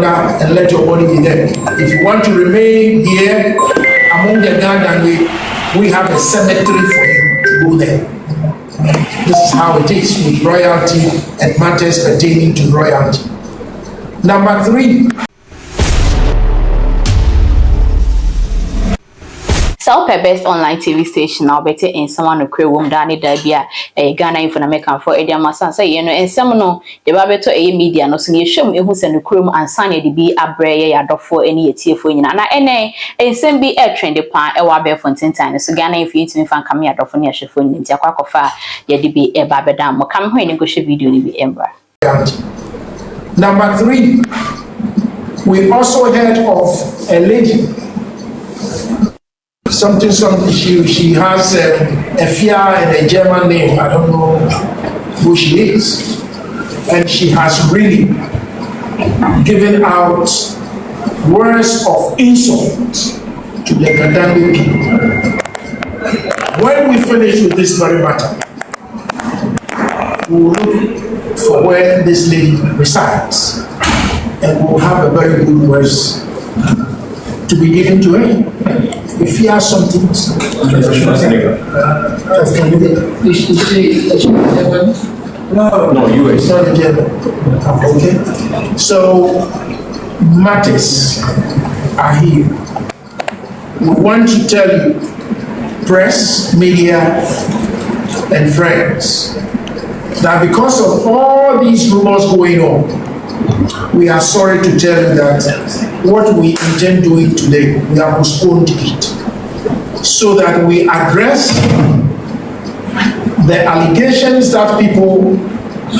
and let your body be there. If you want to remain here among the Ghanaian, we have a cemetery for you to go there. This is how it is with royalty and matters pertaining to royalty. Number 3. Best online TV station now better in someone who create womb Danny Dabia a Ghana in American for Edia Masan say you know and some no the Babeto a media no so you show me who send the crew and sign the be a bray ya for any TF in and a same be a trend the pan a wabe fontain time so Ghana if you to fan come here for near phone in Tiaquafa ya be a babedam mo come when negotiate video ni be ember. Number 3, we also heard of a lady. Something. She has Afia and a German name. I don't know who she is, and she has really given out words of insult to the Ghanaian people. When we finish with this very matter, we will look for where this lady resides, and we'll have a very good words to be given to her. If you have something, no, US. Not a German. Okay. So matters are here. We want to tell you, press, media, and friends, that because of all these rumors going on, we are sorry to tell you that what we intend doing today, we have postponed it so that we address the allegations that people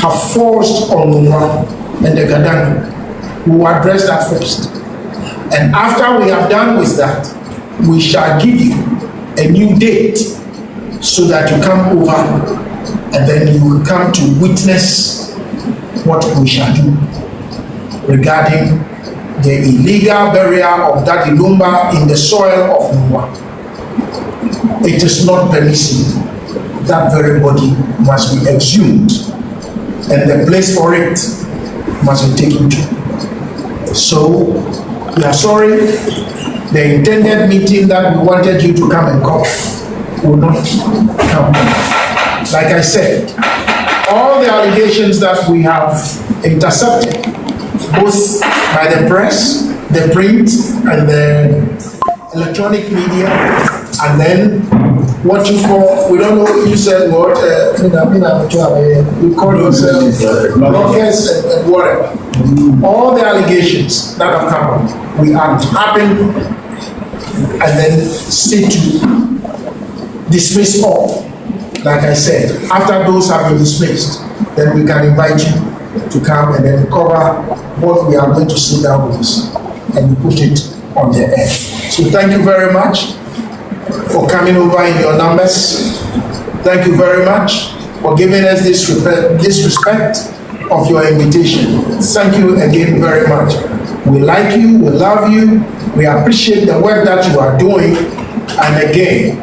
have forced on Nwa and the Ghanaian. We will address that first. And after we have done with that, we shall give you a new date so that you come over and then you will come to witness what we shall do regarding the illegal burial of Daddy Lumba in the soil of Nwa. It is not permissible. That very body must be exhumed and the place for it must be taken to. So we are sorry, the intended meeting that we wanted you to come and come will not come. Like I said, all the allegations that we have intercepted, both by the press, the print, and the electronic media, and then what you call, we don't know if you said what, you call yourself bloggers and whatever. All the allegations that have come up, we are happy and then seek to dismiss all. Like I said, after those have been dismissed, then we can invite you to come and then cover what we are going to sit down with and put it on the air. So thank you very much for coming over in your numbers. Thank you very much for giving us this respect of your invitation. Thank you again very much. We like you, we love you, we appreciate the work that you are doing, and again,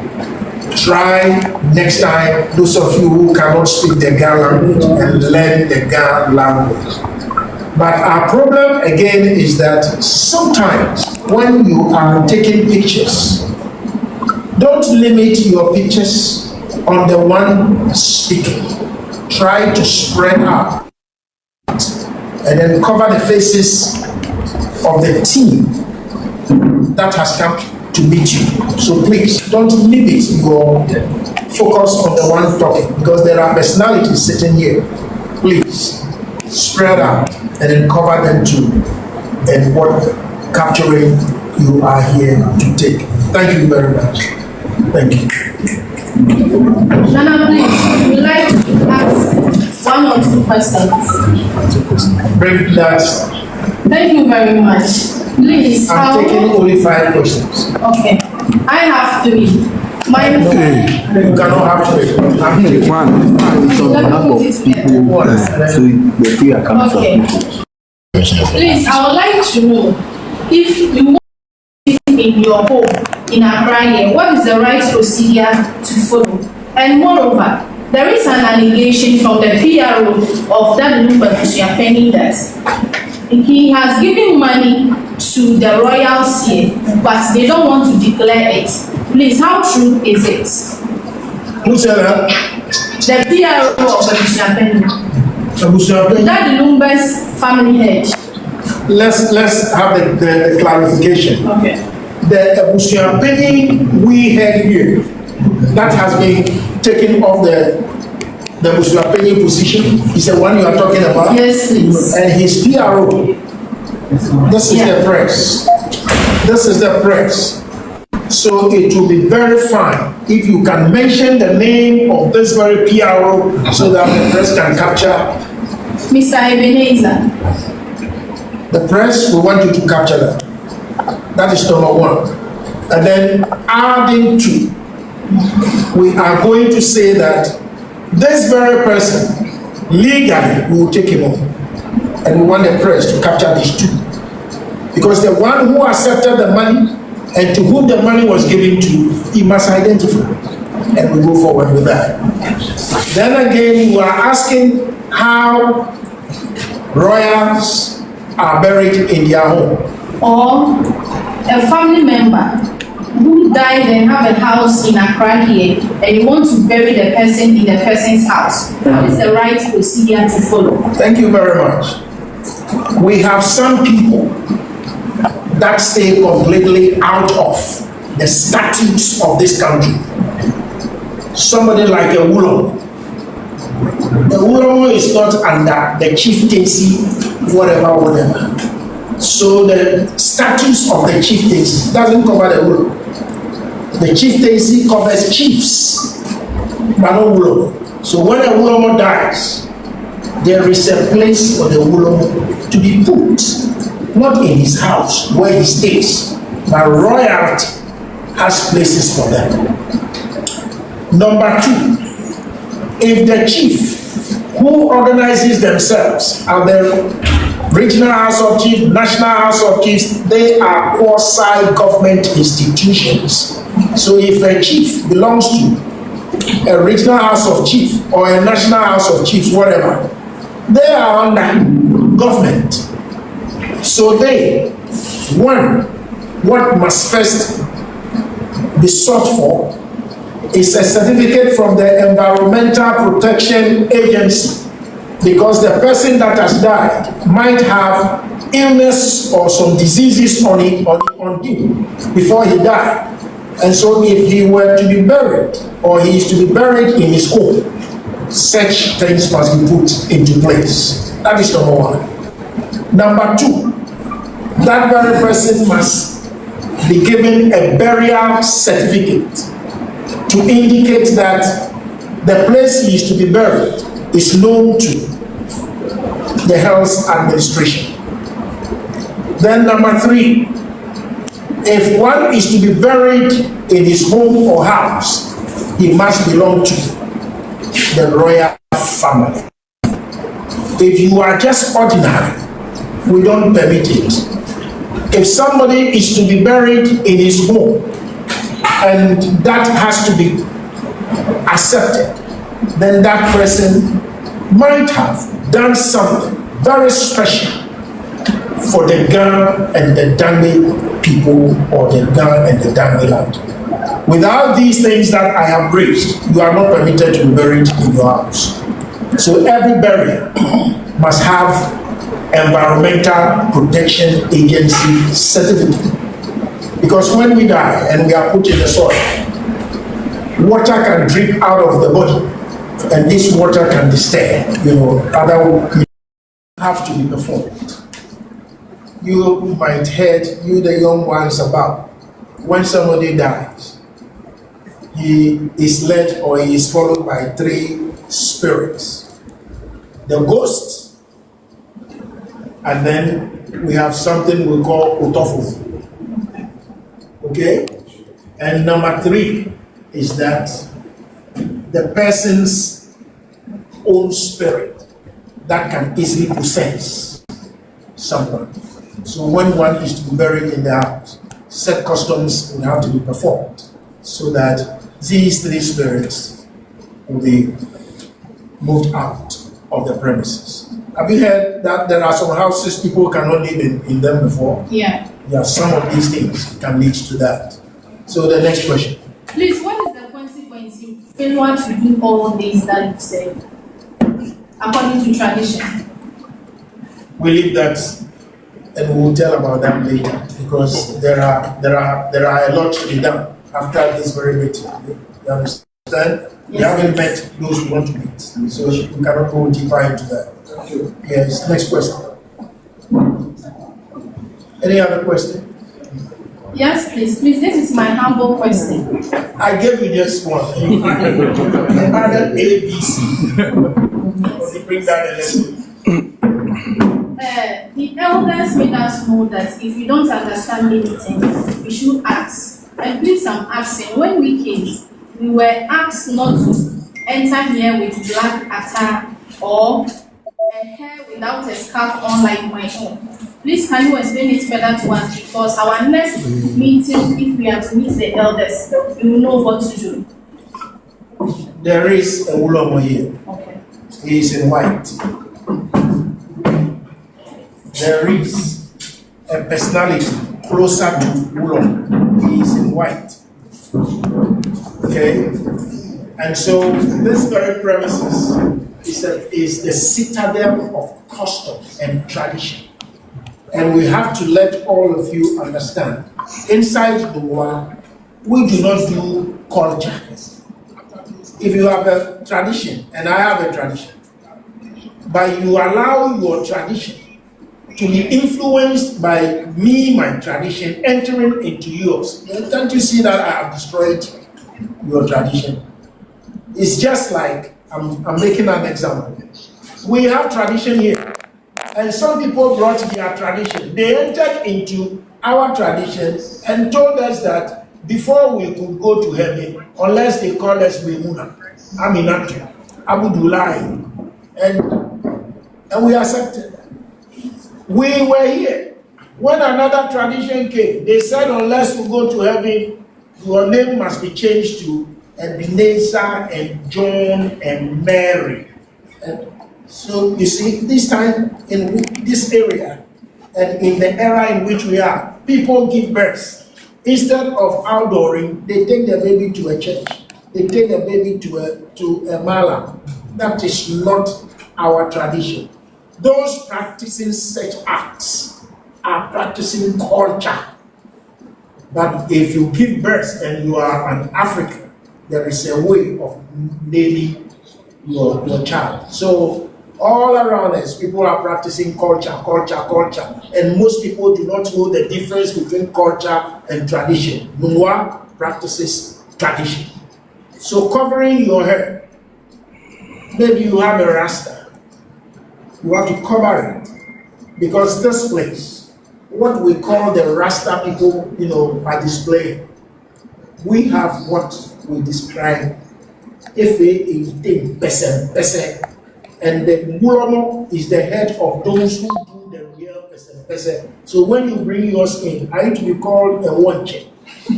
try next time, those of you who cannot speak the Ghana language, and learn the Ghana language. But our problem again is that sometimes when you are taking pictures, don't limit your pictures on the one speaking. Try to spread out and then cover the faces of the team that has come to meet you. So please don't limit your focus on the one talking, because there are personalities sitting here. Please spread out and then cover them too, and what capturing you are here to take. Thank you very much. Thank you. Nana, please, we'd like to ask 1 or 2 questions. Bring that. Thank you very much. Please, I'm taking only 5 questions. Okay. I have 3. My You cannot have 3. I'm taking 1. So the three are coming from. Please, I would like to know if you want in your home in Accra, what is the right procedure to follow? And moreover, there is an allegation from the PRO of that Abusuapanin that he has given money to the royals here, but they don't want to declare it. Please, how true is it? Who said that? The PRO of Abusuapanin. Abusuapanin. That Lumber's family head. Let's have the clarification. Okay. The Abusuapanin we had here, that has been taken off the Abusuapanin position, is the one you are talking about? Yes, please. And his PRO, this is the press. This is the press. So it will be very fine if you can mention the name of this very PRO so that the press can capture. Mr. Ebenezer. The press will want you to capture that. That is number one. And then adding to, we are going to say that this very person, legally, we will take him on. And we want the press to capture these two. Because the one who accepted the money and to whom the money was given to, he must identify. And we go forward with that. Then again, we are asking how royals are buried in their home. Or a family member who died and have a house in Accra here, and you want to bury the person in the person's house. What is the right procedure to follow? Thank you very much. We have some people that stay completely out of the statutes of this country. Somebody like a Wulo. The Wulo is not under the chieftaincy, whatever. So the statutes of the chieftaincy doesn't cover the Wulo. The chieftaincy covers chiefs, but not Wulo. So when a Wulo dies, there is a place for the Wulo to be put, not in his house where he stays, but royalty has places for them. Number two, if the chief who organizes themselves are the regional house of chiefs, national house of chiefs, they are quasi-government institutions. So if a chief belongs to a regional house of chiefs or a national house of chiefs, whatever, they are under government. So they, one, what must first be sought for is a certificate from the Environmental Protection Agency, because the person that has died might have illness or some diseases on him before he died. And so if he were to be buried, or he is to be buried in his home, such things must be put into place. That is number one. Number two, that very person must be given a burial certificate to indicate that the place he is to be buried is known to the health administration. Then number three, if one is to be buried in his home or house, he must belong to the royal family. If you are just ordinary, we don't permit it. If somebody is to be buried in his home and that has to be accepted, then that person might have done something very special for the Ghana and the Dangme people, or the Ghana and the Dangme land. Without these things that I have raised, you are not permitted to be buried in your house. So every burial must have Environmental Protection Agency certificate. Because when we die and we are put in the soil, water can drip out of the body, and this water can disturb, other have to be performed. You might heard, you the young ones, about when somebody dies, he is led or he is followed by three spirits. The ghost, and then we have something we call utofo. Okay? And number three is that the person's own spirit that can easily possess someone. So when one is to be buried in the house, set customs will have to be performed so that these three spirits will be moved out of the premises. Have you heard that there are some houses people cannot live in them before? Yeah. Yeah, some of these things can lead to that. So the next question. Please, what is the consequence in failure to do all these that you said, according to tradition? We leave that and we'll tell about that later because there are a lot to be done after this very meeting. You understand? Yes. We haven't met those we want to meet, so we cannot go deeper into that. Yes, next question. Any other question? Yes, please. Please, this is my humble question. I gave you just one. You added A, B, C. You bring that a lesson. The elders made us know that if you don't understand anything, we should ask. And please, I'm asking, when we came, we were asked not to enter here with black attire or a hair without a scarf on like my own. Please, can you explain it further to us? Because our next meeting, if we are to meet the elders, we will know what to do. There is a Ulomo here. Okay. He is in white. There is a personality closer to Ulomo. He is in white. Okay? And so this very premises is the citadel of custom and tradition. And we have to let all of you understand, inside the world, we do not do culture. If you have a tradition, and I have a tradition, but you allow your tradition to be influenced by me, my tradition, entering into yours, don't you see that I have destroyed your tradition? It's just like, I'm making an example. We have tradition here, and some people brought their tradition. They entered into our tradition and told us that before we could go to heaven, unless they call us Memuna, Aminatu, Abudulai, and we accepted that. We were here. When another tradition came, they said unless we go to heaven, your name must be changed to Ebenezer and John and Mary. And so you see, this time in this area and in the era in which we are, people give birth. Instead of outdooring, they take their baby to a church. They take their baby to a mala. That is not our tradition. Those practicing such acts are practicing culture. But if you give birth and you are an African, there is a way of naming your child. So all around us, people are practicing culture, and most people do not know the difference between culture and tradition. Nwa practices tradition. So covering your hair, maybe you have a rasta, you have to cover it, because this place, what we call the rasta people, are displaying. We have what we describe Pese, and the Mulomo is the head of those who do the real Pese. So when you bring yours in, I need to be called a one-check. Do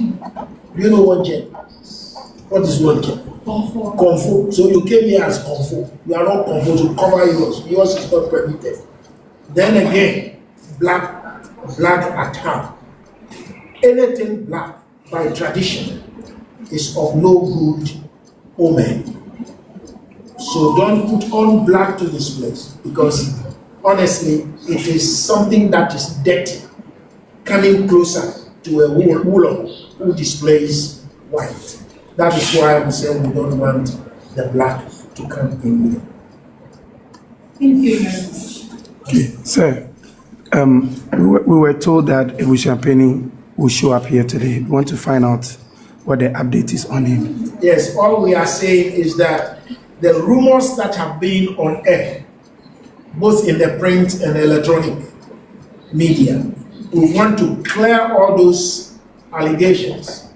you know one-check? What is one-check? Kung Fu. So you came here as Kung Fu. You are not Kung Fu to cover yours. Yours is not permitted. Then again, black attire. Anything black by tradition is of no good omen. So don't put on black to this place, because honestly, it is something that is dirty, coming closer to a woman who displays white. That is why we say we don't want the black to come in here. Thank you very much. Okay, sir, we were told that Abusuapanin will show up here today. We want to find out what the update is on him. Yes, all we are saying is that the rumors that have been on air, both in the print and electronic media, we want to clear all those allegations,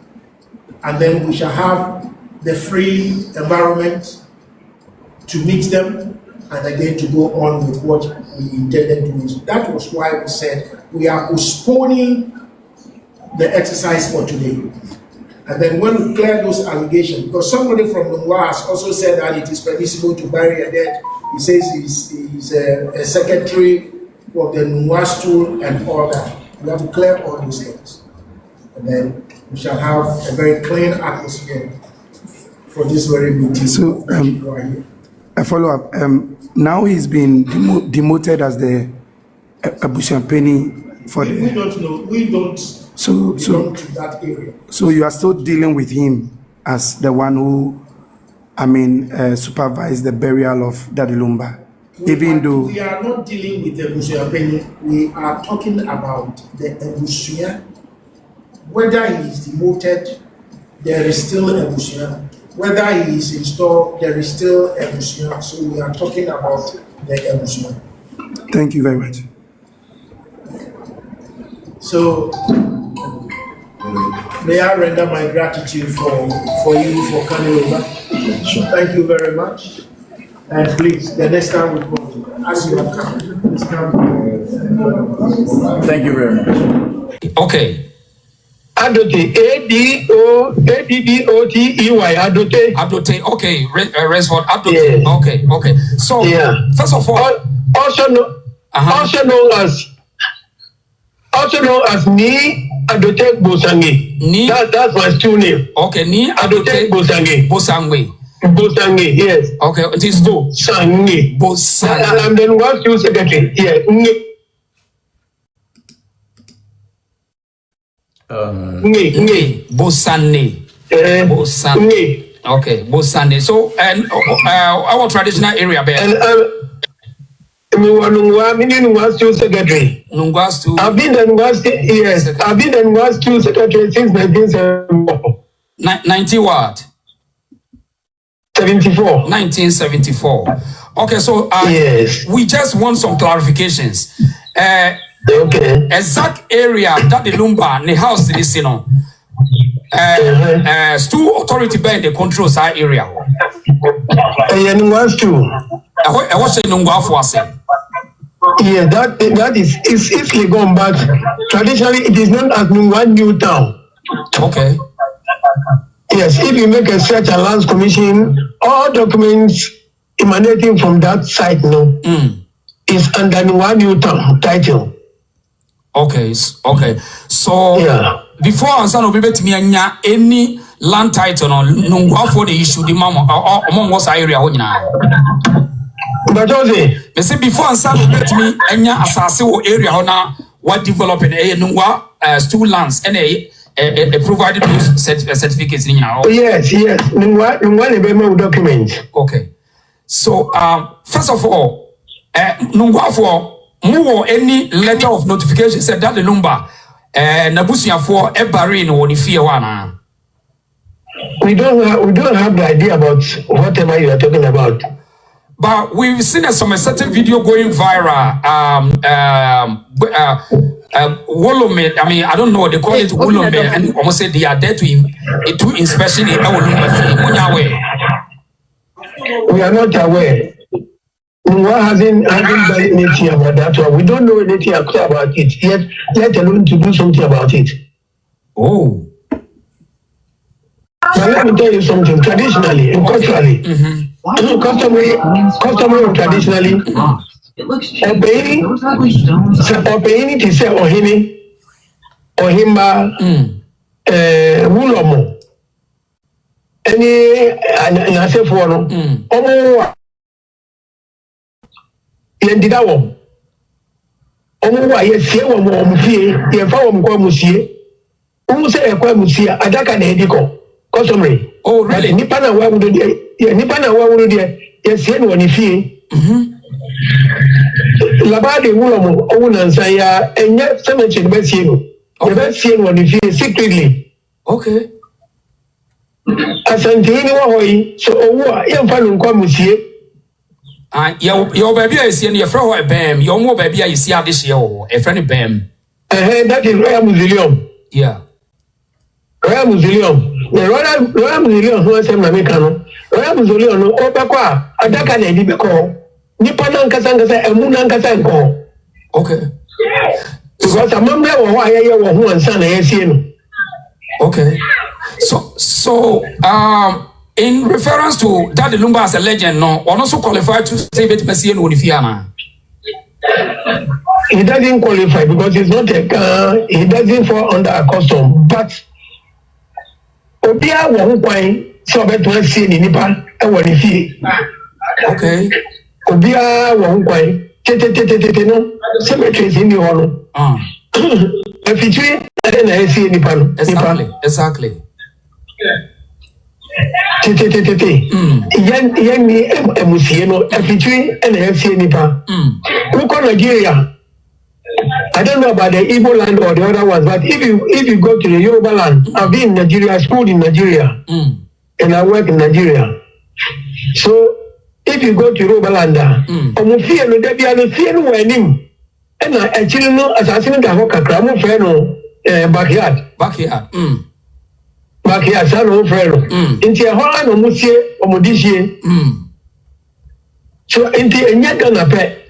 and then we shall have the free environment to meet them and again to go on with what we intended to do. That was why we said we are postponing the exercise for today. And then when we clear those allegations, because somebody from Nungwa has also said that it is permissible to bury a dead. He says he's a secretary of the Nungwa stool and all that. We have to clear all those things. And then we shall have a very clean atmosphere for this very meeting. So, a follow-up. Now he's been demoted as the Abusuapanin for the... We don't know. We don't belong to that area. So you are still dealing with him as the one who, supervised the burial of Daddy Lumba? We are not dealing with the Abusuapanin. We are talking about the Abusua. Whether he is demoted, there is still Abusua. Whether he is installed, there is still Abusua. So we are talking about the Abusua. Thank you very much. So may I render my gratitude for you for coming over. Thank you very much. And please, the next time we come, as you have come, please come. Thank you very much. Okay. Adote, A-D-D-O-T-E-Y, Adote. Adote, okay. Resford, Adote. Yeah. Okay. So, first of all, also known as Ni Adote Bosangi. That's my true name. Okay, Ni Adote Bosangi. Bosangi, yes. Okay, it is Bo. Sangi. Bosangi. I'm the Nungwa School Secretary. Yeah. Bosane. Bosane. Okay, Bosane. So, and our traditional area, and Nungwa School Secretary. Nungwa School. I've been the Nungwa School Secretary since 1974. 90 what? 74. 1974. Okay, so yes. We just want some clarifications. Okay. Exact area that the Lumba, the house is in on. Stool authority by the control side area. Nungwa School. What's the Nungwa for us? Yeah, that is easily gone back. Traditionally, it is known as Nungwa New Town. Okay. Yes, if you make a search and lands commission, all documents emanating from that site is under Nungwa New Town title. Okay. So before Ansano Bibet Mianya, any land title on Nungwa for the issue the mama among what's area now. But also, they say before Ansano Bibet me anya assassin area now what developing a Nungwa stool lands and a provided those certificates in now. Yes. Nungwa documents. Okay. So first of all, Nungwa for more any letter of notification said that the number Nabusia for a barren or the fear one. We don't have the idea about whatever you are talking about. But we've seen a certain video going viral. Wolome, I mean, I don't know, they call it Wolome, and almost say they are there to inspection in our number. We are not aware. Nungwa hasn't done anything about that one. We don't know anything about it yet, let alone to do something about it. Oh. But let me tell you something. Traditionally and culturally, customary and traditionally, obeying to say Ohini, Ohimba, Wulomo, any Nasef Wano, Omo. Yendidawo. Omo wa yesie wo mo mfie, ye fa wo mkwa musie. Umu se ekwa musie, adaka na ediko. Customary. Oh, really? Nipa na wa wudo de, yesie no ni fie. Labade wulo mo, owu na nsa ya enye cemetery be sie no. Ye be sie no ni fie secretly. Okay. Asante ni wa hoyi, so owu a ye fa no nkwa musie. Your baby is in your friend or BAM, your more baby is here this year, a friend BAM. That is Royal Museum. Yeah. Royal Museum. The Royal Museum who is American. Royal Museum no Obakwa, Adaka na Dibeko. Nippon Kasanga and Munan. Okay. Because a member of why I who and son. Okay. So in reference to Daddy Lumba as a legend, no, or also qualified to say it Messi and Unifiana. He doesn't qualify because he's not a he doesn't fall under a custom. But Obia won't point so bet to see in Nipa and what if he okay. Obia won't point no cemeteries in the honor. If you treat then I see Nipa. Exactly. Yan ni emusieno efitri and FC Nipa. Look on Nigeria. I don't know about the Igbo land or the other ones, but if you go to the Yoruba land, I've been in Nigeria, schooled in Nigeria, and I work in Nigeria. So if you go to Yoruba land, Omufia no debi ano fie no wanim, and I actually know assassin ka ho kakra mo fe no backyard. Backyard sa no fe no. Inti ho ano musie omodihie. So inti enya Ghana pe.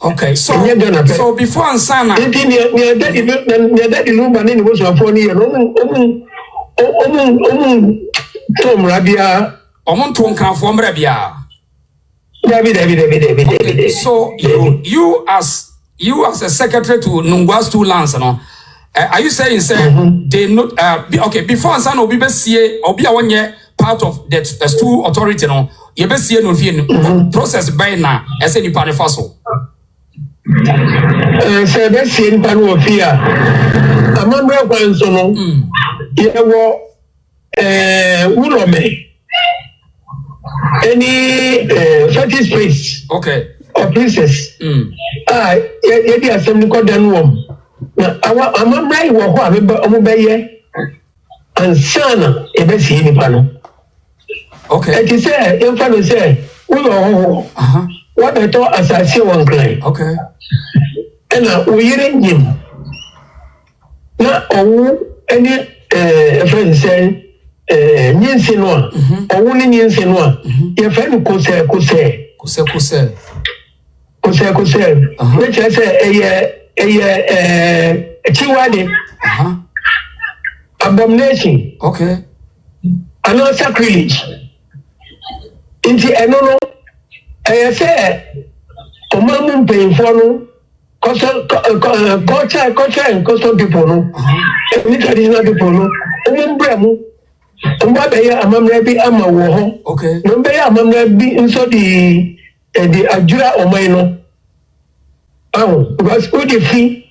Okay, so before Ansana, Tom Rabia, okay, so you as a secretary to Nungwa's two lands, no? Are you saying they not okay before Ansana Obi Besie Obi a 1 year part of the school authority, no? You Besie no process by now as any part of fossil. Sebesi in Panofia. A member of Pansono, Yewo Ulome. Any fetish priest, okay, or princess. Yeti assembly called Danwom. A member of Omobeye and Sana, a Bessie in Pano. Okay, it is said, in front of say, what I thought as I see one client. Okay. And we hearing him. Now, any friend say, Ninsinwa, or one in Ninsinwa, your friend Kose, which I say a Chiwadi abomination. Okay. Another sacrilege. Into another. I say, Omamun paying for no culture and custom people, no, traditional people, no, Umbremu, Umbabaya, Amamrabi, Amawo, okay, Numbaya, Amamrabi, inside the Ajura or Mino. Oh, because who the fee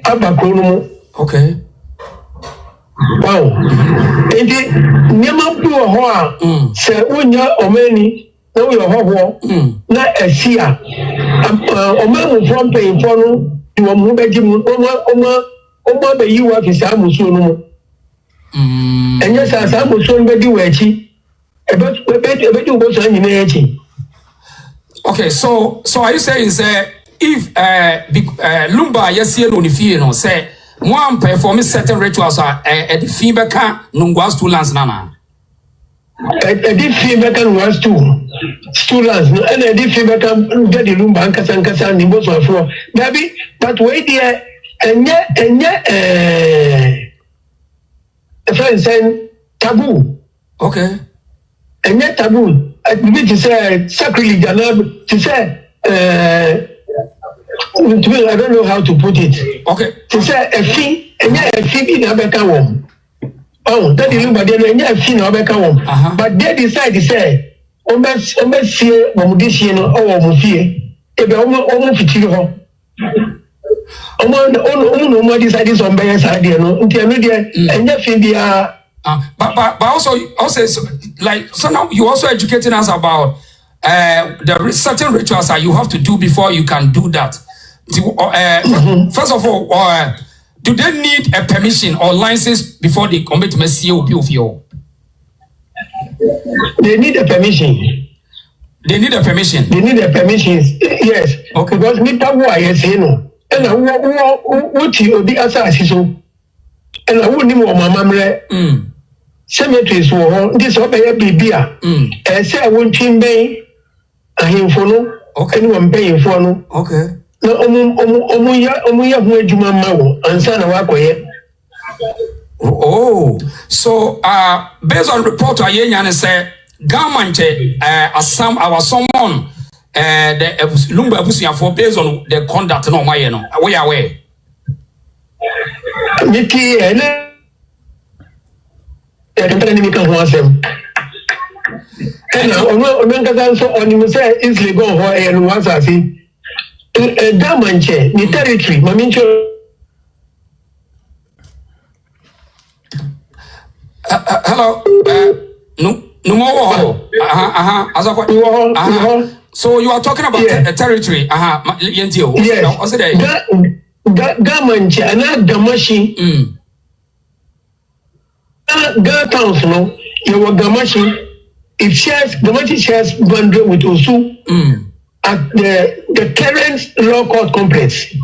Abacono, okay. Wow, and the Nema do a hoa, say, Unya or many. No, your whole not a seer. A man from paying for no, you are moving Oma, you are his Amusuno. And yes, as Amusun, but you were cheap. A bet you was on your. Okay, so are you saying, say, if Lumba, yes, you know, say, one performing certain rituals are at the fever can, Nungwas two lands, Nana. I did fever can was two lands, and I did fever can get the Lumba and Casan in both of four. Maybe, but wait there, and yet, a friend said taboo. Okay. And yet taboo. I believe to say sacrilege, to say, I don't know how to put it. Okay. To say a fee, and yet a fee in a better one. Oh, that is but they don't have seen but they decide to say, almost see Momudisian or Mufie, if they almost fit you home. Almost decided on Bayer's idea, no, intermediate, and yet India. But also, like, so now you also educating us about the certain rituals that you have to do before you can do that. First of all, do they need a permission or license before they commit to COP? They need a permission. They need a permission. They need a permission. Yes. Okay. Because Nipa I say no. And what you be assassin so. And I wouldn't know my mamre. Cemeteries were this obey a bibia. And say I won't bay a him for no. Okay. Anyone paying for no. Okay. No, Omuya, who Juma Mago, and son of Wakoye. Oh, so based on report I and say government assam our someone the Lumba Abusuafoɔ based on the conduct no my no we are aware. Miki ene enemy kan ho asem. Ono nkata nso oni say easily go ho e no asasi. Government ni territory mamincho. Hello, no more. So you are talking about a territory. Yes. Government ana Gamashi. Ga towns no. You were Gamashi. It shares Gamashi shares boundary with Osu at the current law court complex.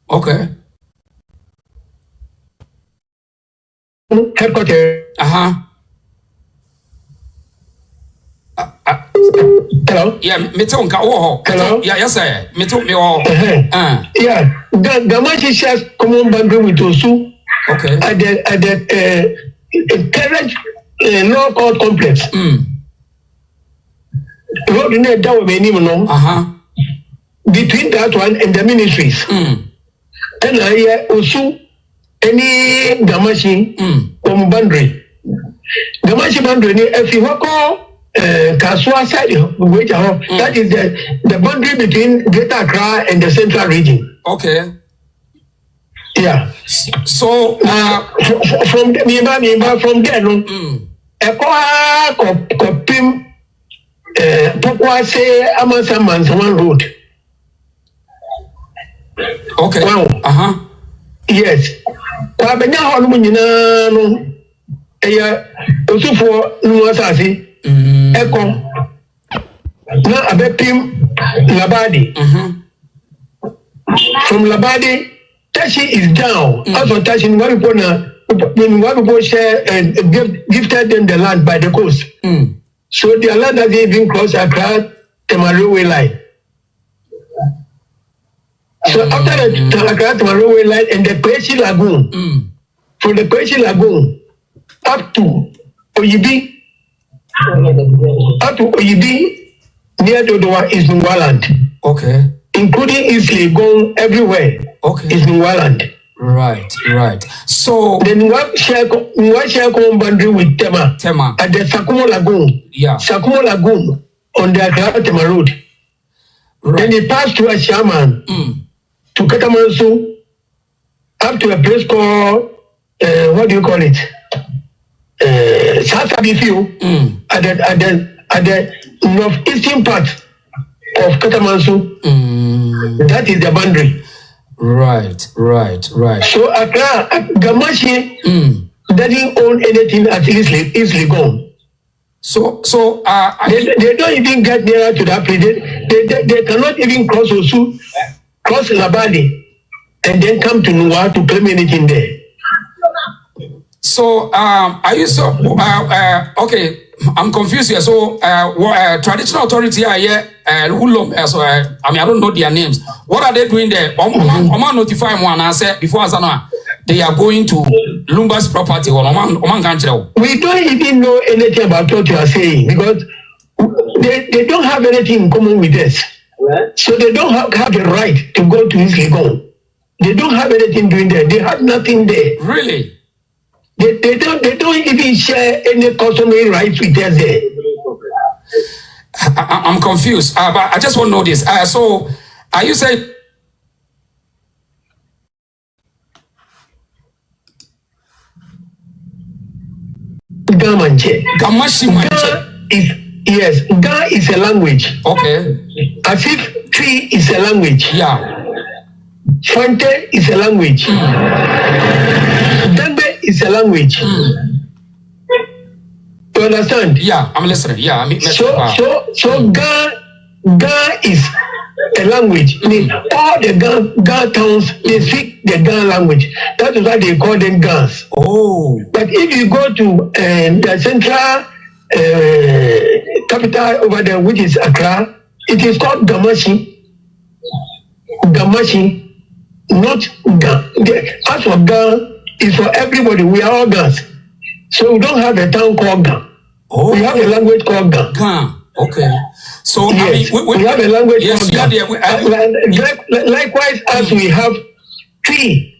Okay. Headquarters. Hello. Yeah, me too. Hello. Yeah, yes sir. Me too. Me Yeah, Gamashi shares common boundary with Osu. Okay. At the current law court complex. Road in there down between that one and the ministries. And I hear Osu any Gamashi boundary. Gamashi boundary if you walk Kaswa side that is the boundary between Greater Accra and the central region. Okay. Yeah. So from there no kopim Pokwa say Amasaman one road. Okay. Wow. Yes. Kwabenya ho no nyina no eya osufo no asase eko na abepim Labadi. From Labadi Tashi is down. Also Tashi when people share and gifted them the land by the coast. So their land doesn't even cross Accra Railway line. So after the Accra Railway line and the Kweshi Lagoon, from the Kweshi Lagoon up to Oyibi near Dodowa is Nwaland. Okay. Including Isley going everywhere. Okay. Is Nwaland. Right. So then what share boundary with Tema at the Sakumo Lagoon. Yeah. Sakumo Lagoon on the Accra Tema Road. Right. Then they pass to a shaman to Katamansu up to a place called what do you call it? Sasabifiu at the northeastern part of Katamansu. That is the boundary. Right. So Accra, Gamashi doesn't own anything at Isley gone. So they don't even get nearer to that place. They cannot even cross Osu, cross Labadi, and then come to Nuwa to claim anything there. So are you so okay? I'm confused here. So traditional authority are here. I don't know their names. What are they doing there? Notify one and say before they are going to Lumba's property or we don't even know anything about what you are saying because they don't have anything in common with us. So they don't have the right to go to Isligon. They don't have anything doing there. They have nothing there. Really? They don't even share any customary rights with us there. I'm confused, but I just want to know this. So, are you saying Gamanche? Gamashi is yes. Ga is a language. Okay. Asif tree is a language. Yeah. Fante is a language. Dambe is a language. You understand? Yeah, I'm listening. Yeah, so Ga is a language. All the Ga towns they speak the Ga language. That is why they call them Gans. Oh. But if you go to the central capital over there, which is Accra, it is called Gamashi. Gamashi, not Ga. As for Ga, is for everybody. We are all Gans. So we don't have a town called Gan. Oh. We have a language called Gan. Gan. Okay. So yes, I mean, we have a language yes, called Gan. Likewise, as we have Twi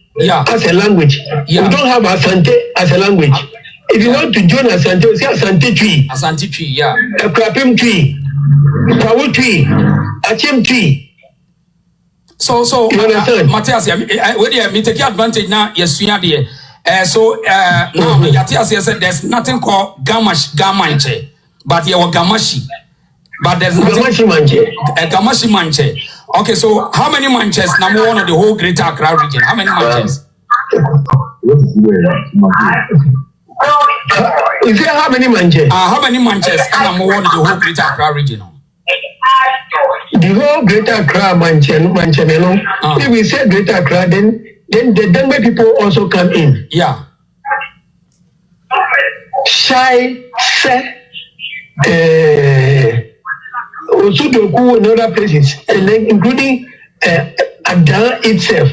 as a language, we don't have Asante as a language. If you want to join Asante, say Asante Twi. Asante Twi, yeah. Krapim Twi, Pawu Twi, Achim Twi. So you understand? Matthias, we take advantage now. Yes, we are there. Now Matthias said there's nothing called Gamanche, but you are Gamashi. But there's nothing Gamashi Manche. Okay, so how many manches? Number one of the whole Greater Accra region. How many manches? Is there how many manches? How many manches? Number one of the whole Greater Accra region. The whole Greater Accra Manchemelo. If we say Greater Accra, then the Dengbe people also come in. Yeah. Shai, Se, Osudoku and other places, and then including Ada itself.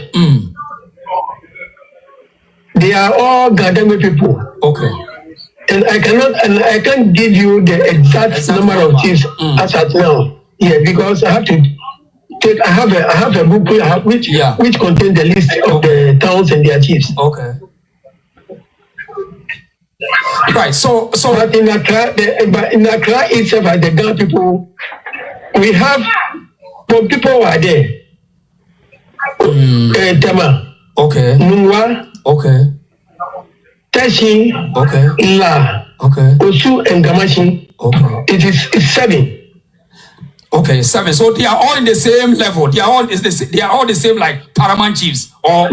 They are all Dengbe people. Okay. And I can't give you the exact number of chiefs as at now. Yeah, because I have to take. I have a book which contains the list of the towns and their chiefs. Okay. Right. So. But in Accra itself, as the Ghana people, we have some people are there. Tema. Okay. Nungwa. Okay. Tashi. Okay. La. Okay. Osu and Gamashi. Okay. It's 7. Okay, 7. So they are all in the same level. They are all the same, like paramount chiefs. Or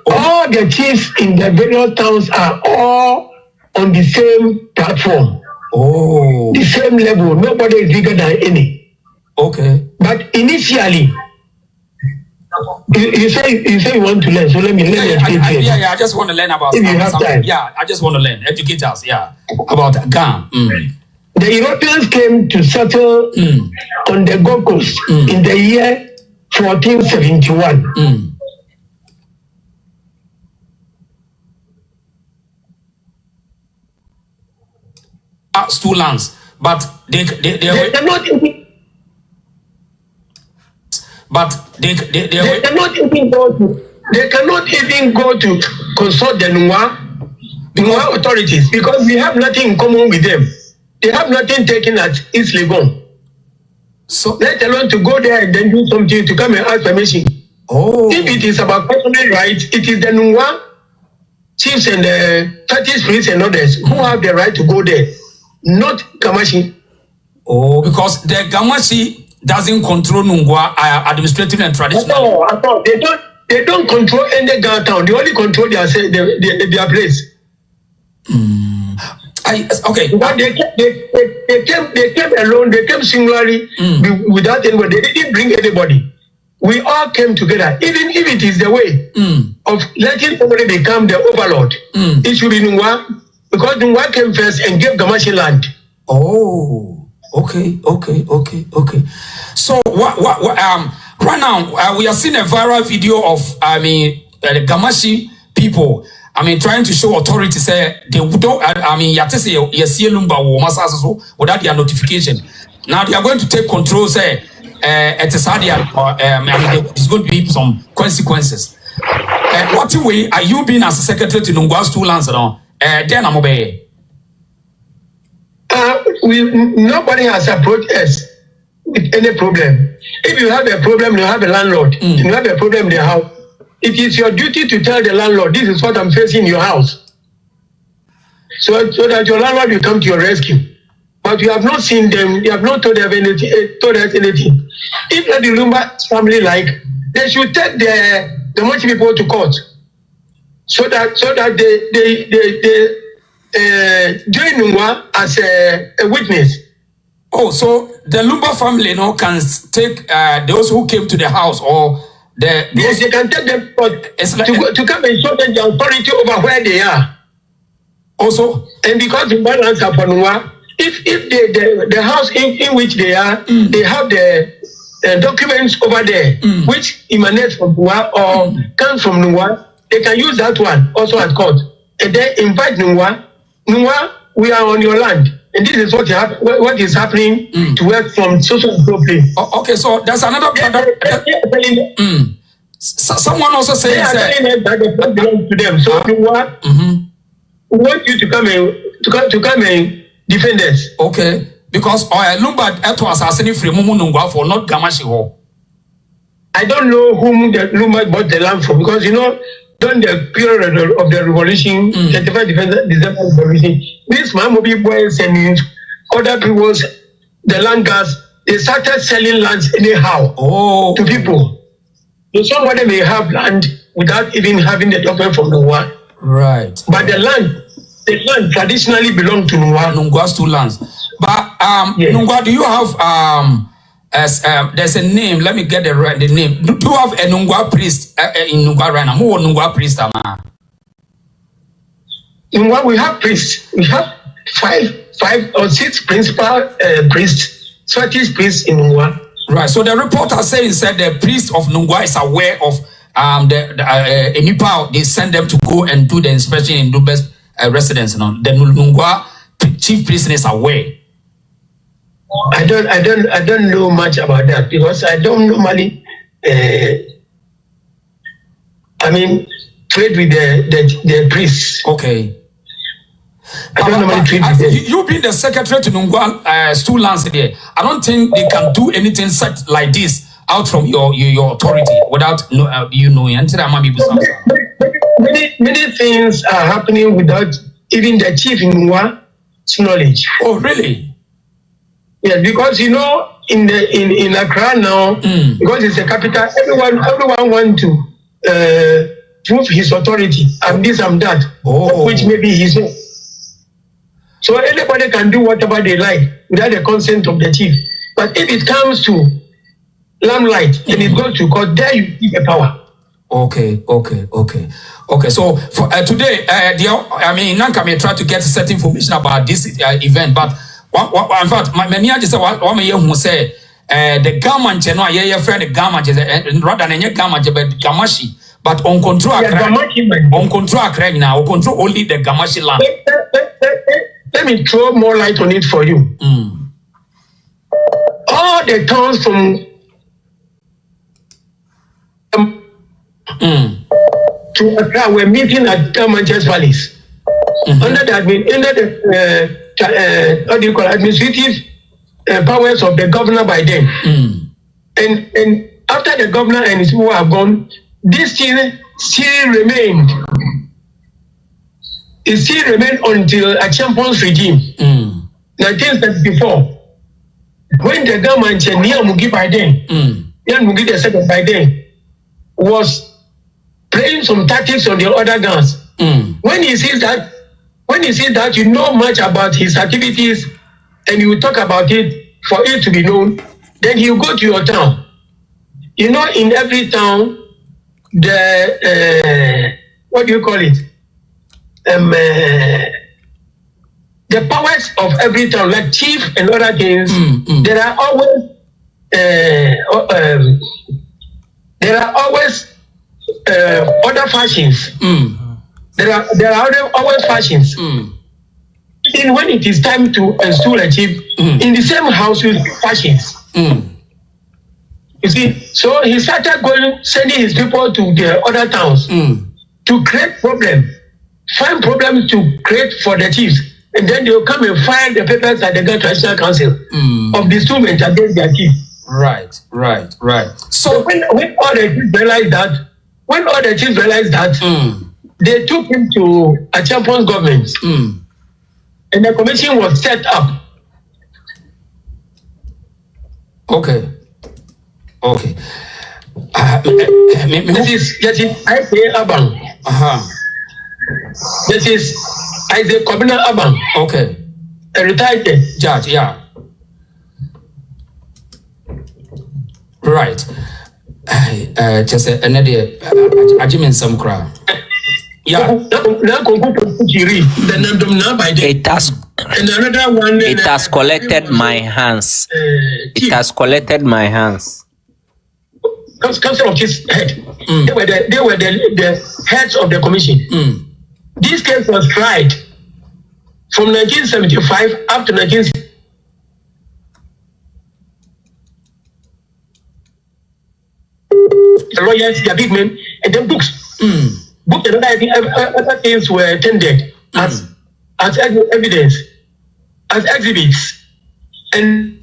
all the chiefs in the various towns are all on the same platform. Oh. The same level. Nobody is bigger than any. Okay. But initially, you say you want to learn. So let me educate you. I just want to learn about. If you have time. Yeah, I just want to learn. Educate us. Yeah, about Ghana. The Europeans came to settle on the Gold Coast in the year 1471. Two lands, but they cannot even. But they cannot even go to. They cannot even go to consult the Nungwa authorities because we have nothing in common with them. They have nothing taken at East Legon. So let alone to go there and then do something to come and ask permission. Oh. If it is about personal rights, it is the Nungwa chiefs and the fetish priests and others who have the right to go there, not Gamashi. Oh, because the Gamashi doesn't control Nungwa administrative and traditional. At all. They don't control any Ghana town. They only control their place. Okay. But they came alone. They came singularly without anybody. They didn't bring anybody. We all came together. Even if it is the way of letting somebody become the overlord, it should be Nungwa, because Nungwa came first and gave Gamashi land. Oh, okay. So what right now we are seeing a viral video of the Gamashi people. Trying to show authority say they don't. Without their notification. Now they are going to take control. Say at there's going to be some consequences. What way are you being as a secretary to Nungwa's 2 lands? Then I'm obey. Nobody has approached us with any problem. If you have a problem, you have a landlord. If you have a problem in the house, it is your duty to tell the landlord, this is what I'm facing in your house. So that your landlord will come to your rescue. But you have not seen them, you have not told us anything. If the Lumba family they should take the Mochi people to court. So that they join Nungwa as a witness. Oh, so the Lumba family can take those who came to the house or yes, they can take them to come and show them the authority over where they are. Also, and because the balance of Nungwa, if the house in which they are, they have the documents over there which emanate from Nungwa or come from Nungwa, they can use that one also at court. And then invite Nungwa. Nungwa, we are on your land. And this is what is happening to work from social problem. Okay, so there's another someone also saying that the land belongs to them. So Nungwa, we want you to come and defend us. Okay, because Lumba Eto assassinated free Mumu Nungwa for not Gamashi Ho. I don't know whom the Lumba bought the land from, because during the period of the revolution, 35 December revolution, these Mamobi boys and other people's the land gas, they started selling lands anyhow to people. So somebody may have land without even having the document from Nungwa. Right. But the land traditionally belonged to Nungwa. Nungwa's two lands. But yes. Nungwa, do you have there's a name? Let me get the name. Do you have a Nungwa priest in Nungwa right now? Who Nungwa priest Nungwa, we have priests. We have five or six principal priests, Swatish priests in Nungwa. Right. So the reporter said the priest of Nungwa is aware of the Nipa. They send them to go and do the inspection in Dube's residence. The Nungwa chief priest is aware. I don't know much about that, because I don't normally trade with the priests. Okay. I don't normally trade with them. You being the secretary to Nungwa two lands there, I don't think they can do anything such like this out from your authority without you knowing. Many things are happening without even the chief in Nungwa's knowledge. Oh, really? Yeah, because in Accra now, because it's a capital, everyone want to prove his authority. I'm this, I'm that, which may be his own. So anybody can do whatever they like without the consent of the chief. But if it comes to limelight and it goes to court, there you give the power. Okay. So for today, Nanka may try to get certain information about this event, but in fact, many just say what me who say the government, your friend the government rather than your government, but Gamashi, but on control now, control only the Gamashi land. Let me throw more light on it for you. All the towns from to Accra were meeting at Manchester Palace under the administrative powers of the governor by then. And after the governor and his people have gone, this thing still remained. It still remained until a champion's regime, 1974, when the government Ghpagetv by then was playing some tactics on the other guns. When he sees that you know much about his activities and you talk about it for it to be known, then he will go to your town. In every town, the what do you call it? The powers of every town, like chief and other things, there are always other factions. There are always factions. Even when it is time to install a chief, in the same house with factions. You see, so he started sending his people to the other towns to create problems, find problems to create for the chiefs, and then they will come and file the papers at the Ghana Traditional Council of the instrument against their chief. Right. So when all the chiefs realized that, they took him to a champion's government, and the commission was set up. Okay. This is I say Abang. This is I say Commissioner Abang. Okay. A retired judge, yeah. Right. Just another argument some crowd. Yeah. It has collected my hands. It has collected my hands. council of chiefs head. They were the heads of the commission. This case was tried from 1975 up to 1960. The lawyers, their big men, and then books. Books and other things were tendered as evidence, as exhibits, and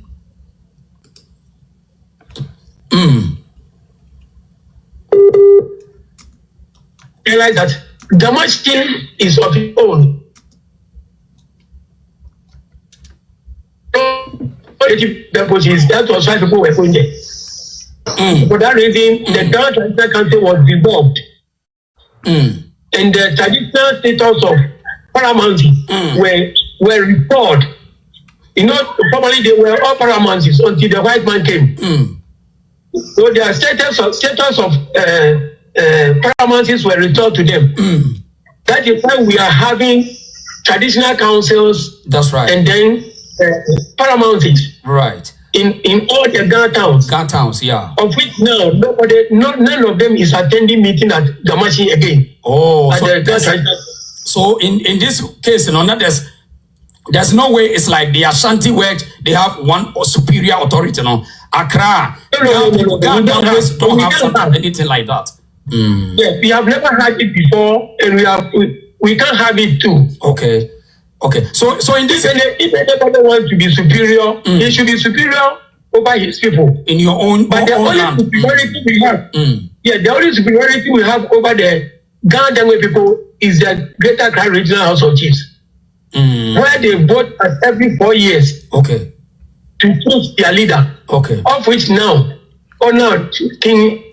realize that the machine is of its own. That was why people were going there. For that reason, the Ghana Traditional Council was dissolved. And the traditional status of paramountcy were restored. You know, formerly they were all paramouncies until the white man came. So their status of paramountcies were restored to them. That is why we are having traditional councils. That's right. And then paramountcies. Right. In all the Ghana towns. Ghana towns, yeah. Of which now none of them is attending meeting at Gamashi again. Oh, so in this case, you know, there's no way it's like the Ashanti work, they have one superior authority, you know. Accra, don't have anything like that. Yes, we have never had it before, and we can't have it too. Okay. So in this, if anybody wants to be superior, he should be superior over his people. In your own, but the only land. Superiority we have, the only superiority we have over the Ghana people is the Greater Accra Regional House of Chiefs, where they vote every 4 years. Okay. To choose their leader. Okay. Of which now King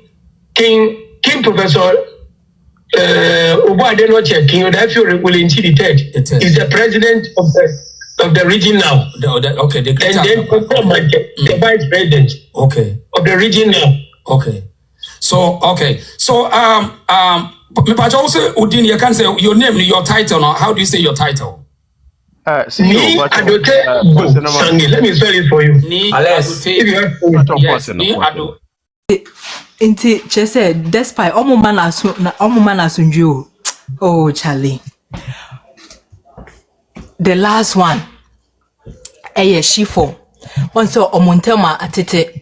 Professor Obuadenoche, King Afia is the president of the region now. The vice president. Okay. Of the region now. Okay. So also Udin, you can say your name, your title. How do you say your title? Ni Adote Sangi. Let me spell it for you. Ni Adote. Inti chese despite omo man asunju. Oh Charlie. The last one. Shifo. Onso omontema atete.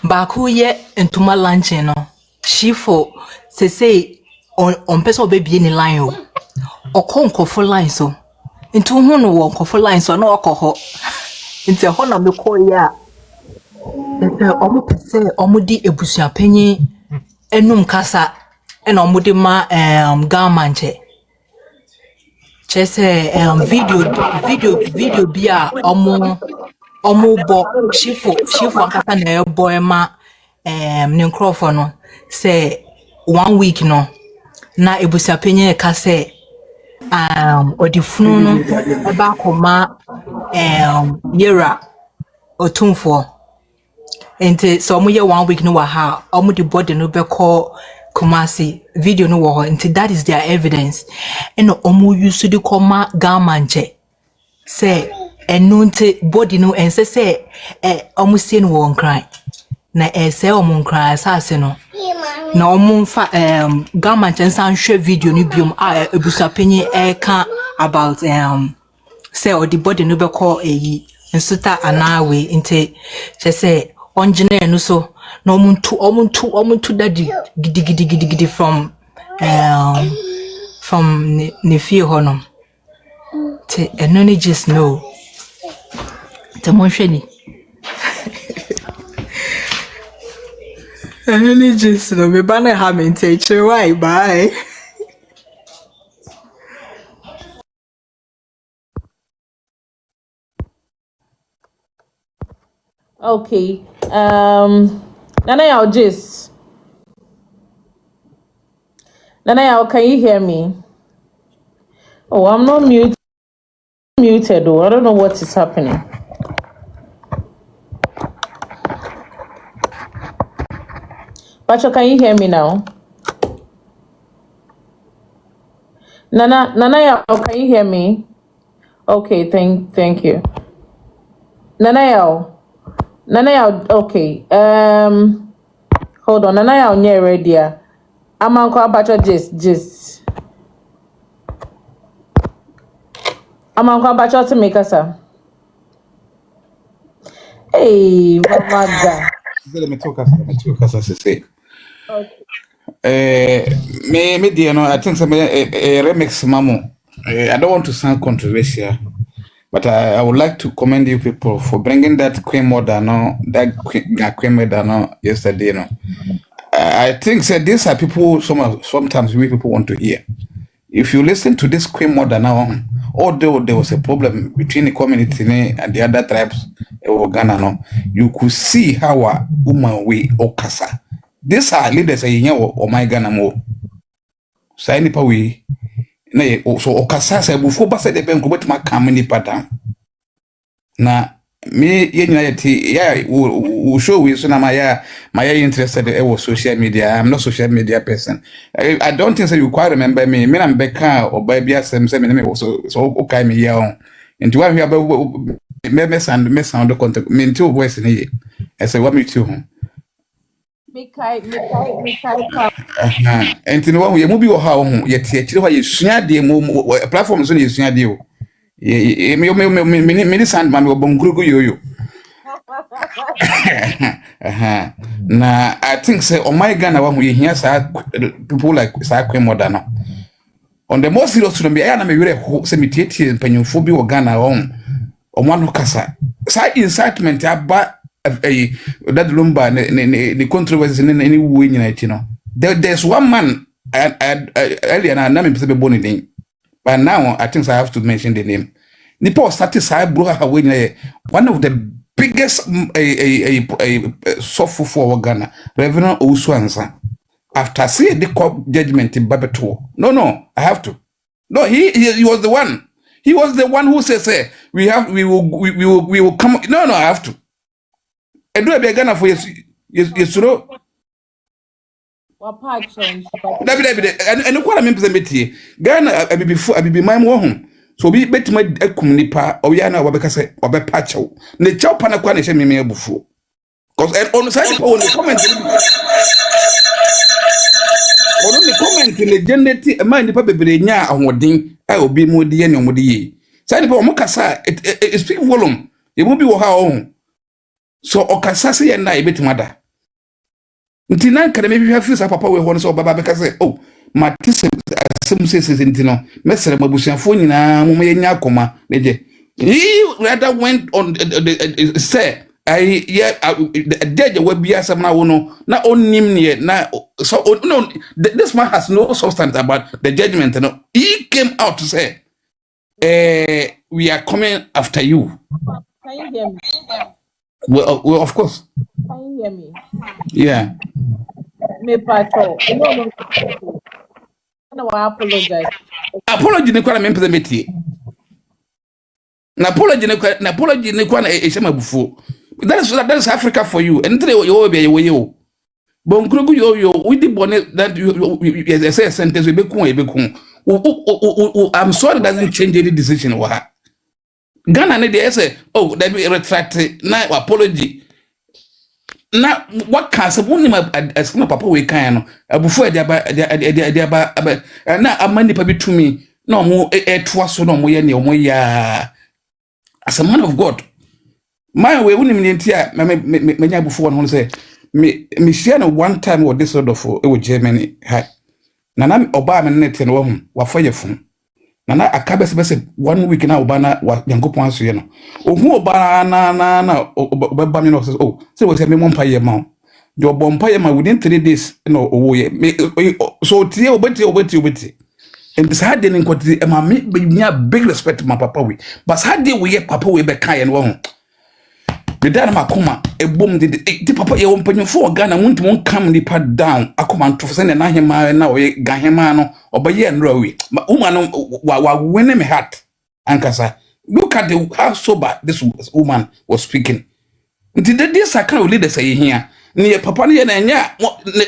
Baku ye entuma lanche no. Shifo se say on peso baby ni line o. Okonko for line so. Into who no one for line so no alcohol. Into honor me call ya. Omudi Abusuapanin enum kasa ena omudi ma garmanche. Chese video bia omo bo shifo kasa na boy ma ne nkrofo no say 1 week no na Abusuapanin kase odifunu no eba koma yera otumfo ente so omo ye 1 week no wa ha omo di body no be call Kumasi video no wo ente that is their evidence and omo use di koma garmanche say enunte body no ense say omo sie no won cry na say omo cry asase no na omo fa garmanche san hwe video no biom Abusuapanin ka about say or the body no be call nsuta anawe inte say onjine no so na omuntu daddy gidi from ne fie hono te enoni just know te monhwani enoni just know me ba na ha me nte chire why bye. Okay. Nana Yao Jis. Nana Yao, can you hear me? Oh, I'm not muted though. I don't know what is happening. Pacho, can you hear me now? Nana Yao, can you hear me? Okay, thank you. Nana Yao, okay. Hold on, and I on your radio. I'm on Abacha just. I'm on Abacha to make us a. Hey, Mama God. Let me talk as I say. Me dear, no, I think some remix mamo. I don't want to sound controversial, but I would like to commend you people for bringing that Queen Mother no, that Queen Mother no yesterday no. I think that these are people sometimes we people want to hear. If you listen to this Queen Mother now, although there was a problem between the community and the other tribes of Ghana, no, you could see how a woman we okasa. These are leaders or my Ghana mo. Say nipa we na so okasa say before ba say the ben ko betima kam nipa down. Na me yenyina yeti we show we so na my interested in social media. I'm not social media person. I don't think so you quite remember me. Me am beka or baby asem say me so okay me here on. Into one here me sound the contact me two voice ni. I say what me too. Me kai. And no one we mu bi wo ha wo ho ye tie kire ho ye sua de mu platform so ye sua de o. Me sand ma me obongurugu yoyo. Na I think say on my Ghana one we hear people like Queen Mother no. On the most serious to me I na me were say me tie mpanyimfo bi wo Ghana on no kasa. Say incitement aba that lumba the controversy any way nyina chi no. There's one man earlier na me pese be boni din. But now I think I have to mention the name. Nipo started say bro ha we one of the biggest soft for Ghana, Reverend Osuansa. After seeing the court judgment in Babeto. No, I have to. No, he was the one. He was the one who says, we will come. No, I have to. And do a Ghana for yes, and what I mean present Ghana I be my home. So be bet my nipa or yana wabekase wabepacho. Ne chow pana kwa neshe mimi bufu. Because on the side of the comment on the comment in the gender mind nipa bebere nya ahoden ai obi mu de ne omode yi. Side nipa omukasa it speak volume. E mu bi wo ha on. So okasa se ye na e betimada. Nti na kada me hwa fisa papa we ho so baba bekase oh matise asem sese ntino mesere mabusuafo nyina mo ye nya akoma neje he rather went on say I deje we bia asem na wo no na onim ne na so no this man has no substance about the judgment no he came out to say we are coming after you. Can you hear me? Well of course. Can you hear me? Yeah. Me patrol. No, I apologize. Apology ne kwa na mempeze metie. Na apology ne kwa na eshema bufu. That is Africa for you. And today you be you. Bonkrugu yo we di bone that you say sentence we be kun. I'm sorry doesn't change any decision wa. Ghana ne dey say oh that be retract na apology. Na what can someone as papa we kan no abufu e dia ba na amani pa bitumi na omo etwa so na omo ye ne omo ya as a man of God my we woni me ntia me nya abufu won say me share no one time with this sort of e Germany na oba me net no wo wafa yefun na akabe se 1 week na oba na yankopon aso ye no ohu oba na oba me no say oh say we say me mo mpaye ma do obo mpaye ma within 3 days no owo ye so tie obeti and this had den kwati e ma me nya big respect my papa we but had dey we papa we be kan ye no ho me dan makoma ebom de papa ye wo mpanyofo Ghana wontum kam nipa down akoma ntofo se na hema na o ye gahema no obaye nro we woman no wa win me heart ankasa look at how sober this woman was speaking nti this kind of leaders say here ne papa ne na nya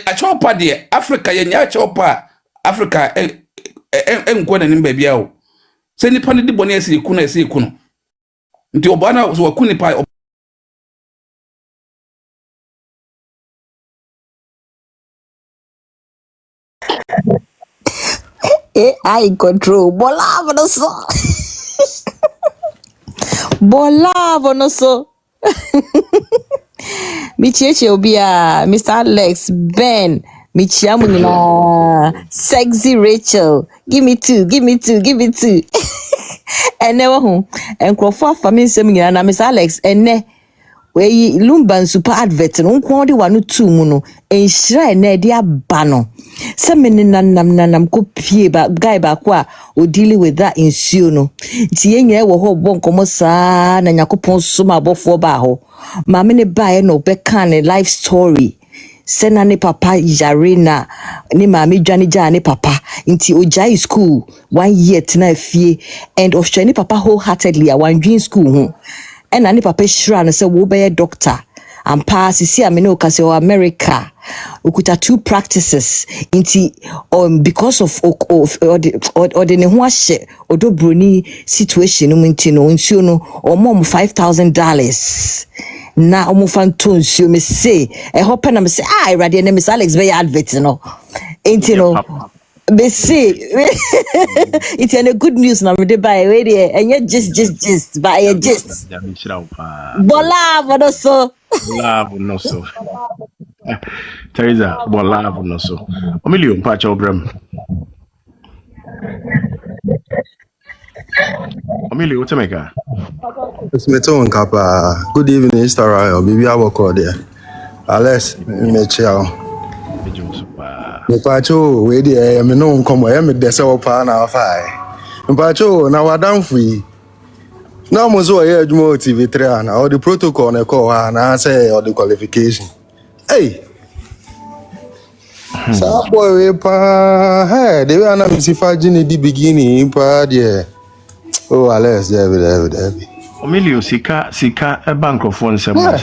a chopa de Africa ye nya chopa Africa nkwa na nimba bia o se nipa ne de bone ase iku no nti obana so wakuni pa AI control. Bola bonoso. Bola bonoso. Michieche obia, Mr. Alex, Ben, Michiamu nyina, Sexy Rachel. Give me two. Ene wo ho. Enkrofo afa me nsem nyina na Mr. Alex ene we lumban super advert no nko de wano tu mu no enhira ene de aba no se me nanam ko pie ba guy ba ko a o deal with that insuo no nti yenyere wo ho bo nkomo saa na nyakopon so ma bofo ba ho ma me ne ba e no be kan life story sena ne papa Yarina ne mama dwane gya ne papa nti ojai school 1 year tena fie and ofhwani papa wholeheartedly a one dream school ho ena ne papa shira no se wo be doctor ampa sisi amene okase o America okuta 2 practices nti because of or the ne ho ahye odobroni situation mu nti no nsuo no omom $5,000 na omufanto nsuo me say hope na me say irade na Miss Alex be advert no enti no be say it's a good news na me dey buy we dey enye just buy a just bola bonoso Love no so. Teresa, love no so. Emilio, patch obram. Emilio, what's a maker? It's me too, Kappa. Good evening, Mr. Ryan. Baby, I work out there. Alex, me chill. Me pacho, we dey. Me no come. Me desa opa na afai. Me pacho, na wadam free. Na mo so here Jumo TV3 na all the protocol na call na say all the qualification. Hey. Sa boy we pa. Hey, the way na me si faji ni di beginning pa there. Oh, Alex, David. Emilio, sika a bankrofon nsema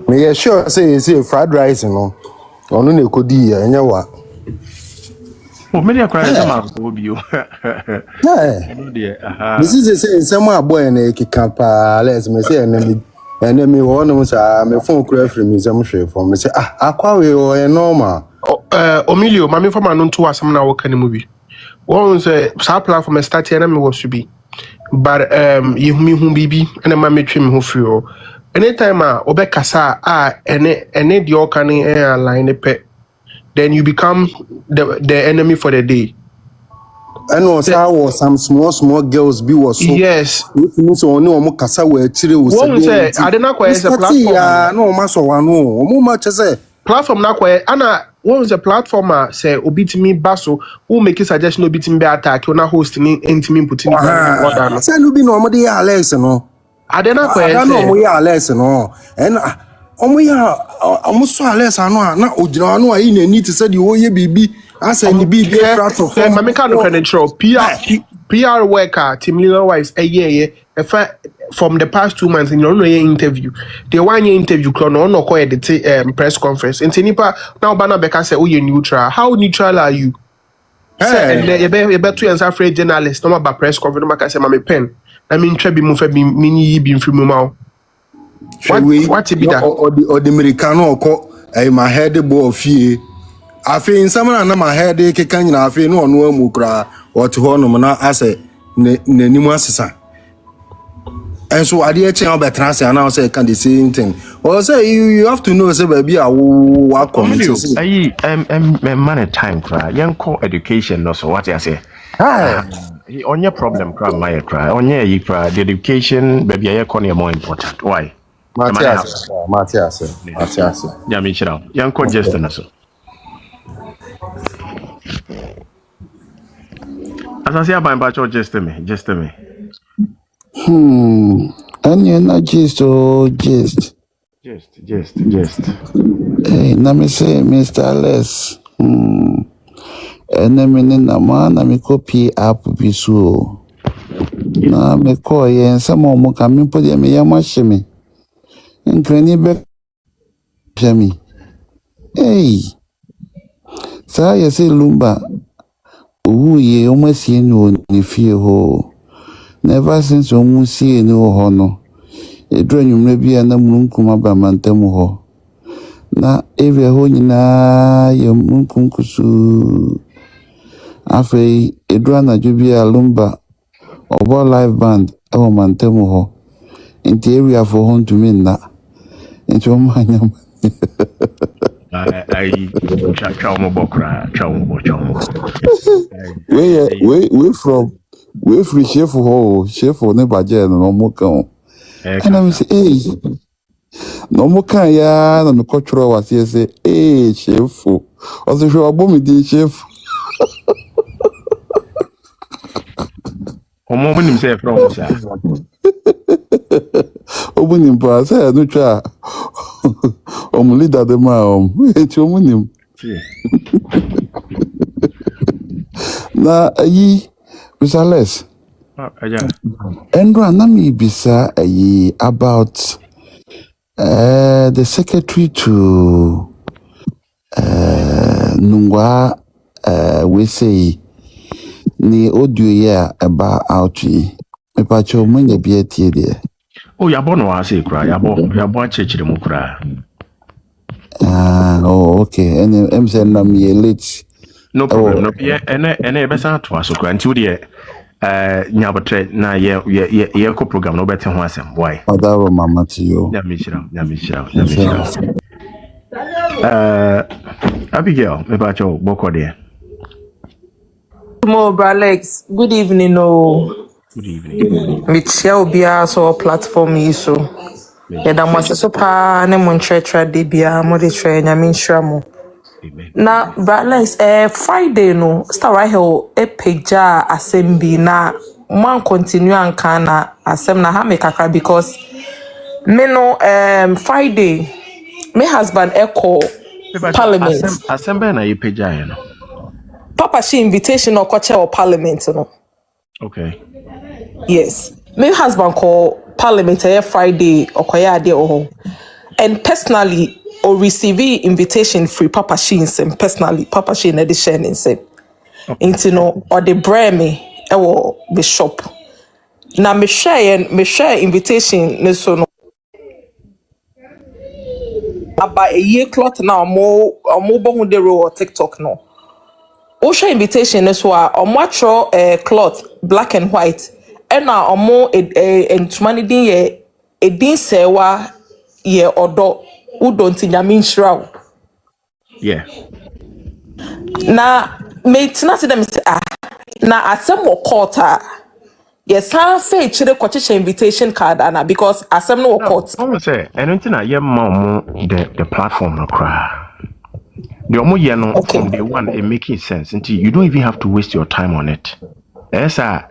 Me sure say fried rice no. Onu na ekodi ya enya wa. Oh, media cry nsema ko bio. This is say nsema boy na ekika pa Alex me say enemy wonu sa me phone kura free me nsem hwe for me say akwa we o normal. Emilio, mami for man nto asam na wo kan mu bi. One say sa platform start here na me was to be. But you me hu bibi and ma metwe me ho free o. Anytime obekasa ene di okane align pe, then you become the enemy for the day. And also was some small girls be was so yes. So no mo kasa we chire wo say I don't know a platform no ma so wano mo ma chese platform na kwa ana one the platform say obitimi baso who make a suggestion obitimi be attack na host ni intimi put in order no say no be no mo dey Alex no I don't know say no mo ya Alex no and omo ya omo so Alex ano na ogina ano ayi na ni te say the oye bibi asa ni bibi platform mama can no control PR worker team leader wise from the past 2 months in your interview the 1 year interview no call the press conference and nipa now bana beka say you neutral how neutral are you say and you better answer for journalist no about press conference maka say mama pen I mean try be move be mini be free mouth what be that or the Americano ko my head bo fie afi nsama na my head keka nyina afi no ono amu kra what ho no na ase nanimu asesa. And so I did change about transfer and I say can the same thing. Or say you have to know say baby I will come. Man time cry. Young call education no so what I say. On your problem cry my cry. On your you cry the education baby I call more important. Why? Matthias. Yeah, me chira. Young call just na so. As I say about Bacho just me. And you're not just Just. Hey, let me say, Mr. Alex. And I mean, na me copy app bisu. Na me call ye and some more coming put me yamashimi. And cranny back me. Hey, so you say Lumba. Oh, ye almost see no fear ho. Never since you see no honor. A dream may be an munkum by Mantemuho. Na every ho na your munkumkusu. Afei, edura na jubia lumba obo live band ewo mantemu ho. Inti area for home to me na. Inti omanya. I chow bokra, chow. We free chef ne baje no mo kan. And I say, hey, no mo kan ya na me kotro wase say, hey, chef. Also show abomi di chef. Omo bunim say from sir. Obunim pa say no twa. Leader de ma eti omunim. Na ayi Mr. Les. Andrew Anami bisa ayi about the secretary to Nungwa we say ni audio ya about outri. Me pa cho munye bi atie de. Oh, yabo no ase kra, yabo achechire mu kra. Oh, okay. And I'm saying I'm late. No problem. No, yeah, ene besa to aso kra nti wo de nyabotre na ye ko program no bete ho asem. Why? Other mama to you. Nyamishira. Abigail, me ba cho boko de. Mo Alex, good evening. Good evening. Michia obia so platform yi so. Yeda mo so pa ne mo nchretra de bia mo de tre nyame nhira mo. Na Alex Friday no Star right here peja assembly na man continue anka na asem na ha me kakra because me no Friday my husband echo parliament assembly na ye peja no. Papa she invitation or koche or parliament no. Okay. Yes. My husband call parliament Friday or koya ade o. And personally or receive invitation free Papa Sheen personally Papa Sheen edition in say. Into no or the brand me ewo bishop. Na me share invitation ne so no. About a year cloth now more bon de ro TikTok no. Osha invitation is wa omwatro cloth black and white and na omo entuma ne din ye edin sewa ye odo udonti nyame nhyira. Yeah. Na me tina se dem say na asem wo court yes ha fe chire kwache invitation card ana because asem no court. I say anything na ye ma the platform no cry. The omo ye no from day one it making sense until you don't even have to waste your time on it. Esa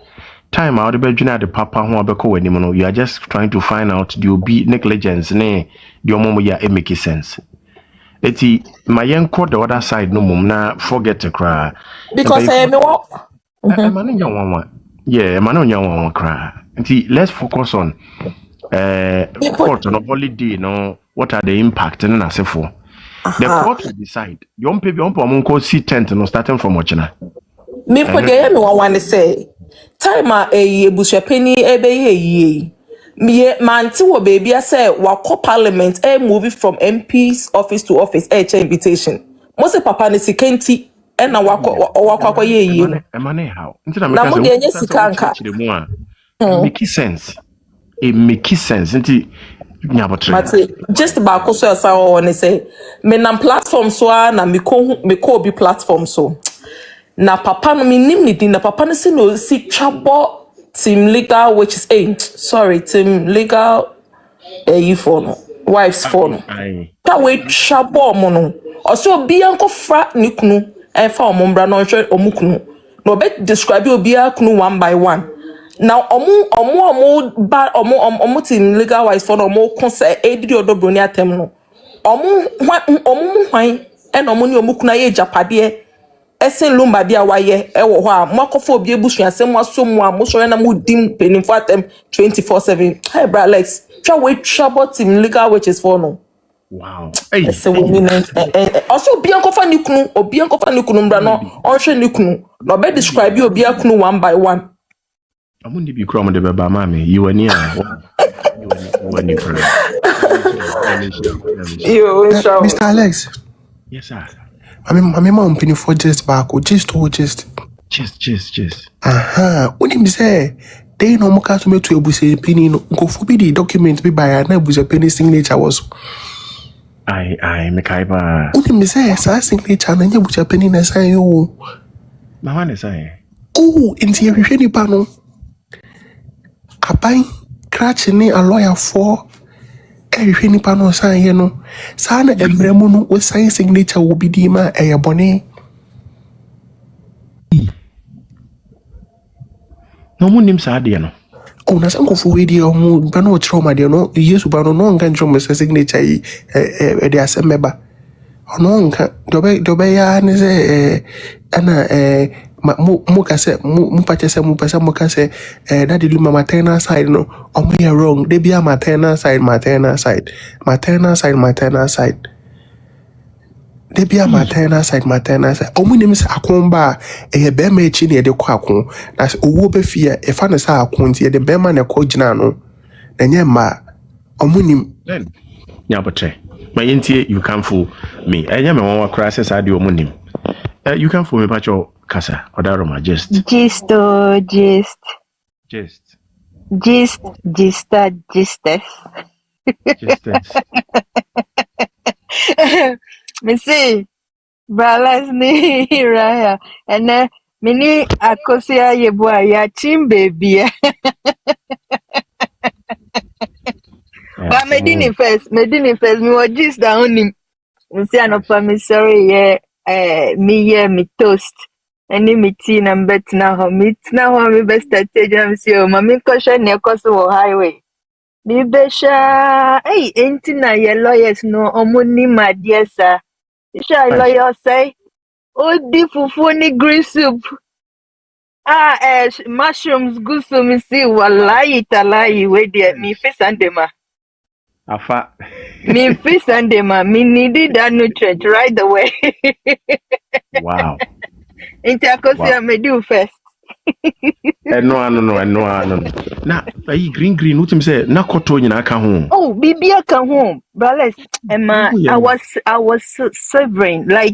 time out be dwena the papa ho abeko wanim no you are just trying to find out the obi negligence ne the omo ya it make sense. Eti my yenko the other side no mum na forget to cry Because me what man nyawanwa yeah man nyawanwa cry. Until let's focus on court on a holiday no what are the impact and asefo. The court will decide. You won't pay see tent no starting from Ochina. Me put the me want to say time Abusuapanin ebe ye me manti wo baby I say wa call parliament moving from MP's office to office invitation. Most papa ne sikenti na wa ye emane how. Na mo de nye sikanka. It makes sense. Nti Mate just about so as I want to say me na platform so na me ko bi platform so na papa no me nim ni din na papa no si no si twabo team legal which is team legal you for no wives for no ta we twabo mo no oso obi anko fra ni kunu e fa omombra no hwe omukunu no be describe obi akunu one by one. Now omo team legal wise for omo concern edri odobroni atem no omo hwan and omo ni omo kuna ye japade esen lumba bia waye e wo ho a makofo obi ebusu asem asom a mo so na mo dim penifo atem 24/7 hey bro Alex try we trouble team legal which is for no wow hey so we mean also obi ankofa ni kunu mbra no onhwe ni kunu no be describe obi akunu one by one. I'm going to be crumbling the baby, mommy. You and you Mr. Alex. Yes, sir. I mean, mom penny for just back or just. Cheers. Aha, when him say they no more cast me to Abusuapanin no go forbid the document be by an Abusuapanin signature was. I make ba. When him say sa signature na Abusuapanin na sign you. Mama ne say. Oh, inti ehwehwe nipa no. Aban cratch ni a lawyer for ehwehwe nipa no sign here no. Sa na embremu no we sign signature will be di ma bone. No mo nim sa de no. Oh, na sanko for we di omo ba no trauma de no Yesu ba no nka ntro signature yi de asemeba. Ono nka dobe ya ne se ana mu kase mu pachese mu pesa mu kase daddy luma maternal side no omo ya wrong they be a maternal side they be a maternal side omo nim se akomba be ma echi ne de kwa akon na owo be fie e fa ne sa akon tie de be ma ne ko gina no na nye ma omo nim Nyabotre my intie you can fool me enya me won kra se sa de omo nim you can fool me pacho kasa odaroma gist Me see, Balas ni Raya, and then mini akosia yebua ya chim baby. But medini first, me was just down him. Me say no for me sorry me toast. Any me tea and bet now me best at jam see o mami caution ne koso highway. Me besha ain't na your lawyers no omuni my dear sir. Shall lawyer say di fufu ni green soup. Mushrooms gusu me see wallahi talahi we there me face and dema. Afa. Me face and dema me needed that nutrient right away. Wow. Intercosia me do first. No. Na green utim say na koto nyina ka ho. Oh, bibia ka ho. Brales, Emma, I was severing like